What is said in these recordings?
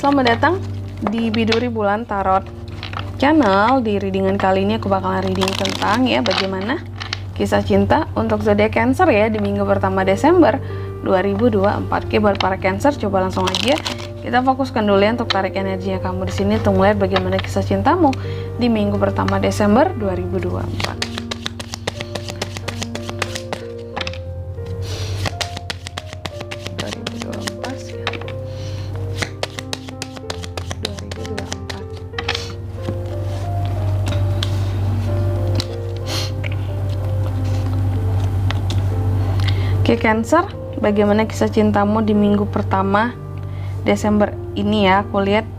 selamat datang di Biduri Bulan Tarot Channel. Di readingan kali ini aku bakalan reading tentang ya bagaimana kisah cinta untuk zodiak Cancer ya di minggu pertama Desember 2024. Oke, buat para Cancer coba langsung aja kita fokuskan dulu ya untuk tarik energinya kamu di sini untuk melihat bagaimana kisah cintamu di minggu pertama Desember 2024. Oke Cancer, bagaimana kisah cintamu di minggu pertama Desember ini ya? Aku lihat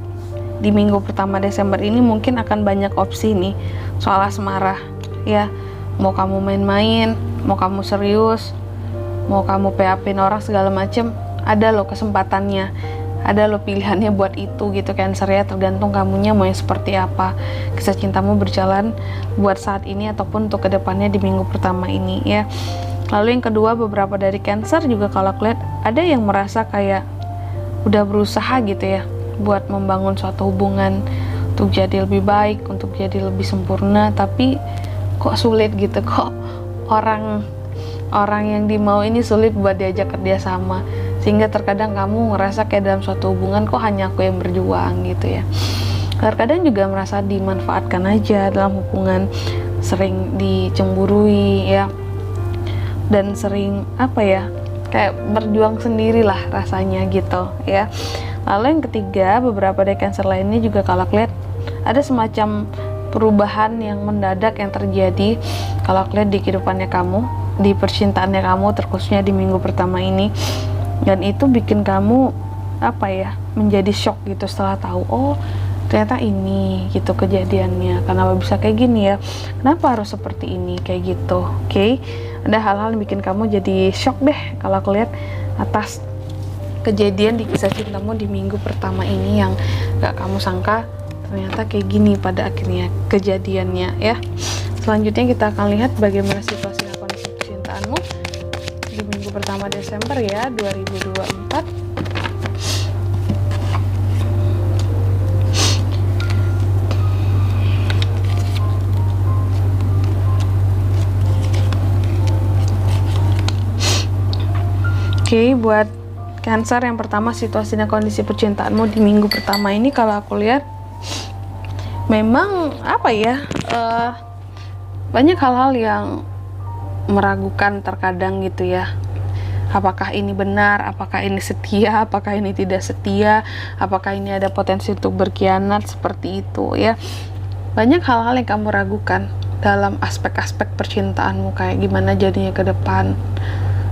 di minggu pertama Desember ini mungkin akan banyak opsi nih soal asmara ya. Mau kamu main-main, mau kamu serius, mau kamu PHP-in orang segala macem, ada loh kesempatannya, ada loh pilihannya buat itu gitu Cancer ya. Tergantung kamunya mau yang seperti apa kisah cintamu berjalan buat saat ini ataupun untuk kedepannya di minggu pertama ini ya. Lalu yang kedua, beberapa dari Cancer juga kalau aku lihat ada yang merasa kayak udah berusaha gitu ya buat membangun suatu hubungan untuk jadi lebih baik, untuk jadi lebih sempurna, tapi kok sulit gitu, kok orang yang dimau ini sulit buat diajak kerjasama, sehingga terkadang kamu ngerasa kayak dalam suatu hubungan kok hanya aku yang berjuang gitu ya. Terkadang juga merasa dimanfaatkan aja dalam hubungan, sering dicemburui ya, dan sering apa ya, kayak berjuang sendirilah rasanya gitu ya. Lalu yang ketiga, beberapa dari Cancer lainnya juga kalau aku lihat ada semacam perubahan yang mendadak yang terjadi kalau aku lihat di kehidupannya kamu, di percintaannya kamu, terkhususnya di minggu pertama ini, dan itu bikin kamu apa ya, menjadi shock gitu setelah tahu, oh ternyata ini gitu kejadiannya, kenapa bisa kayak gini ya, kenapa harus seperti ini kayak gitu. Oke, ada hal-hal yang bikin kamu jadi shock deh kalau aku lihat atas kejadian di kisah cintamu di minggu pertama ini yang gak kamu sangka ternyata kayak gini pada akhirnya kejadiannya ya. Selanjutnya kita akan lihat bagaimana situasi dan kondisi percintaanmu di minggu pertama Desember ya 2024. Oke, buat Cancer yang pertama, situasi dan kondisi percintaanmu di minggu pertama ini kalau aku lihat memang apa ya, banyak hal-hal yang meragukan terkadang gitu ya. Apakah ini benar, apakah ini setia, apakah ini tidak setia, apakah ini ada potensi untuk berkhianat, seperti itu ya. Banyak hal-hal yang kamu ragukan dalam aspek-aspek percintaanmu, kayak gimana jadinya ke depan,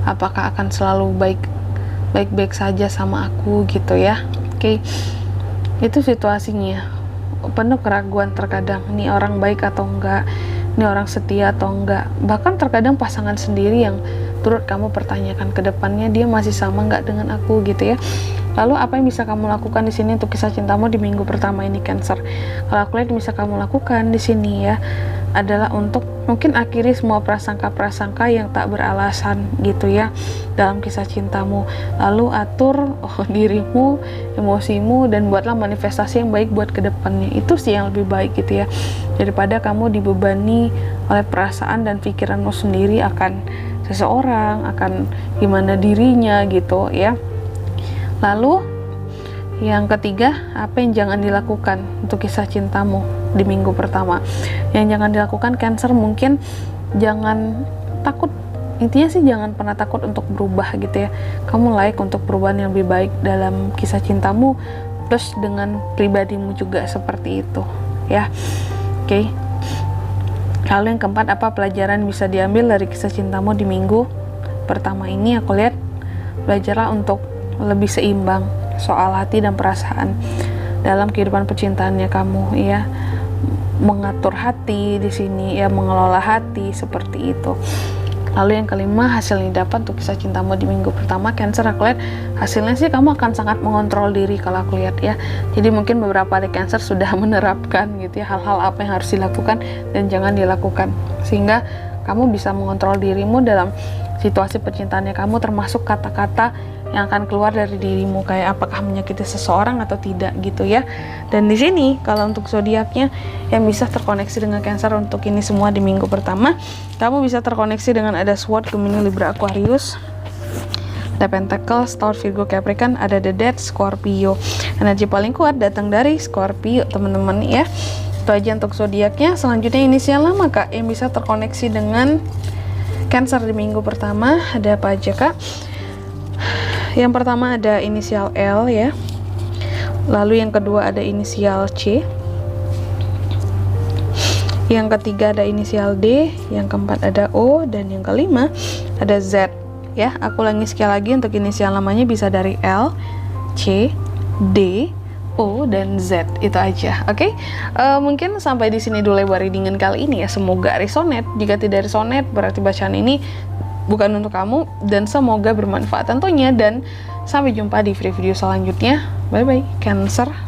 apakah akan selalu baik-baik saja sama aku gitu ya. Oke, itu situasinya penuh keraguan terkadang, ini orang baik atau enggak, ini orang setia atau enggak. Bahkan terkadang pasangan sendiri yang turut kamu pertanyakan ke depannya, dia masih sama enggak dengan aku gitu ya. Lalu apa yang bisa kamu lakukan di sini untuk kisah cintamu di minggu pertama ini Cancer? Kalau aku lihat bisa kamu lakukan di sini ya adalah untuk mungkin akhiri semua prasangka-prasangka yang tak beralasan gitu ya dalam kisah cintamu. Lalu atur dirimu, emosimu, dan buatlah manifestasi yang baik buat kedepannya. Itu sih yang lebih baik gitu ya, daripada kamu dibebani oleh perasaan dan pikiranmu sendiri akan seseorang, akan gimana dirinya gitu ya. Lalu yang ketiga, apa yang jangan dilakukan untuk kisah cintamu di minggu pertama? Yang jangan dilakukan Cancer, mungkin jangan takut, intinya sih jangan pernah takut untuk berubah gitu ya. Kamu layak untuk perubahan yang lebih baik dalam kisah cintamu, plus dengan pribadimu juga seperti itu ya. Oke. Lalu yang keempat, apa pelajaran bisa diambil dari kisah cintamu di minggu pertama ini? Aku lihat belajarlah untuk lebih seimbang soal hati dan perasaan dalam kehidupan percintaannya kamu ya. Mengatur hati di sini ya, mengelola hati seperti itu. Lalu yang kelima, hasil yang didapat untuk kisah cintamu di minggu pertama Cancer, aku lihat hasilnya sih kamu akan sangat mengontrol diri kalau aku lihat ya. Jadi mungkin beberapa dari Cancer sudah menerapkan gitu ya hal-hal apa yang harus dilakukan dan jangan dilakukan, sehingga kamu bisa mengontrol dirimu dalam situasi percintaannya kamu, termasuk kata-kata yang akan keluar dari dirimu, kayak apakah menyakiti seseorang atau tidak gitu ya. Dan di sini kalau untuk zodiaknya yang bisa terkoneksi dengan Cancer untuk ini semua di minggu pertama, kamu bisa terkoneksi dengan ada Sword, Gemini, Libra, Aquarius, ada Pentacle, Taurus, Virgo, Capricorn, ada The Death, Scorpio. Energi paling kuat datang dari Scorpio teman-teman ya. Itu aja untuk zodiaknya. Selanjutnya inisial nama Kak yang bisa terkoneksi dengan Cancer di minggu pertama, ada apa aja Kak? Yang pertama ada inisial L ya, lalu yang kedua ada inisial C, yang ketiga ada inisial D, yang keempat ada O, dan yang kelima ada Z ya. Aku ulangi sekali lagi, untuk inisial namanya bisa dari L, C, D, O, dan Z. Itu aja, oke? Mungkin sampai di sini dulu lebar readingan kali ini ya. Semoga resonate. Jika tidak resonate, berarti bacaan ini bukan untuk kamu, dan semoga bermanfaat tentunya. Dan sampai jumpa di video selanjutnya. Bye bye Cancer.